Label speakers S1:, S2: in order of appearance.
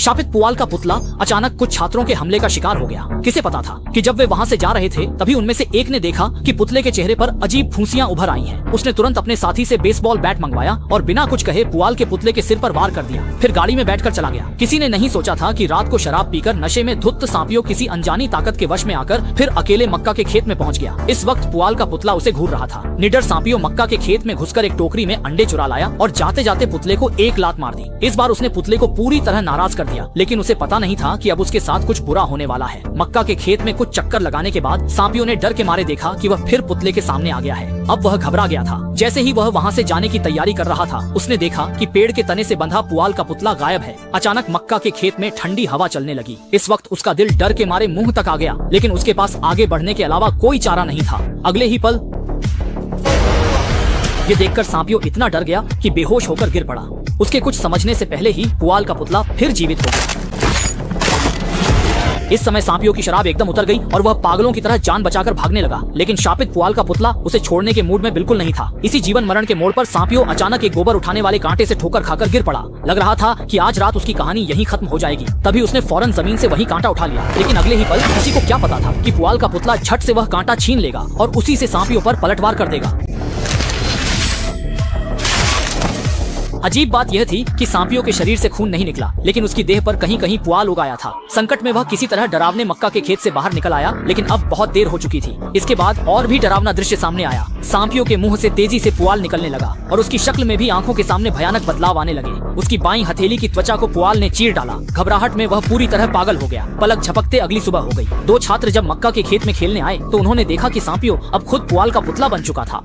S1: शापित पुआल का पुतला अचानक कुछ छात्रों के हमले का शिकार हो गया। किसे पता था कि जब वे वहाँ से जा रहे थे तभी उनमें से एक ने देखा कि पुतले के चेहरे पर अजीब फुंसियां उभर आई हैं। उसने तुरंत अपने साथी से बेसबॉल बैट मंगवाया और बिना कुछ कहे पुआल के पुतले के सिर पर वार कर दिया। फिर गाड़ी में बैठकर चला गया। किसी ने नहीं सोचा था कि रात को शराब पीकर नशे में धुत सांपियों किसी अनजानी ताकत के वश में आकर फिर अकेले मक्का के खेत में पहुंच गया। इस वक्त पुआल का पुतला उसे घूर रहा था। निडर सांपियों मक्का के खेत में घुसकर एक टोकरी में अंडे चुरा लाया और जाते जाते पुतले को एक लात मार दी। इस बार उसने पुतले को पूरी तरह नाराज कर दिया, लेकिन उसे पता नहीं था कि अब उसके साथ कुछ बुरा होने वाला है। मक्का के खेत में कुछ चक्कर लगाने के बाद सांपियों ने डर के मारे देखा कि वह फिर पुतले के सामने आ गया है। अब वह घबरा गया था। जैसे ही वह वहाँ से जाने की तैयारी कर रहा था, उसने देखा कि पेड़ के तने से बंधा पुआल का पुतला गायब है। अचानक मक्का के खेत में ठंडी हवा चलने लगी। इस वक्त उसका दिल डर के मारे मुंह तक आ गया, लेकिन उसके पास आगे बढ़ने के अलावा कोई चारा नहीं था। अगले ही पल ये देखकर सांपियों इतना डर गया कि बेहोश होकर गिर पड़ा। उसके कुछ समझने से पहले ही पुआल का पुतला फिर जीवित हो गया। इस समय सांपियों की शराब एकदम उतर गई और वह पागलों की तरह जान बचाकर भागने लगा, लेकिन शापित पुआल का पुतला उसे छोड़ने के मूड में बिल्कुल नहीं था। इसी जीवन मरण के मोड़ पर सांपियों अचानक एक गोबर उठाने वाले कांटे से ठोकर खाकर गिर पड़ा। लग रहा था कि आज रात उसकी कहानी यहीं खत्म हो जाएगी। तभी उसने फौरन जमीन से वही कांटा उठा लिया, लेकिन अगले ही पल किसी को क्या पता था कि पुआल का पुतला झट से वह कांटा छीन लेगा और उसी से सांपियों पर पलटवार कर देगा। अजीब बात यह थी कि सांपियों के शरीर से खून नहीं निकला, लेकिन उसकी देह पर कहीं कहीं पुआल उग आया था। संकट में वह किसी तरह डरावने मक्का के खेत से बाहर निकल आया, लेकिन अब बहुत देर हो चुकी थी। इसके बाद और भी डरावना दृश्य सामने आया। सांपियों के मुंह से तेजी से पुआल निकलने लगा और उसकी शक्ल में भी आंखों के सामने भयानक बदलाव आने लगे। उसकी बाईं हथेली की त्वचा को पुआल ने चीर डाला। घबराहट में वह पूरी तरह पागल हो गया। पलक झपकते अगली सुबह हो गई। दो छात्र जब मक्का के खेत में खेलने आए तो उन्होंने देखा कि सांपियों अब खुद पुआल का पुतला बन चुका था।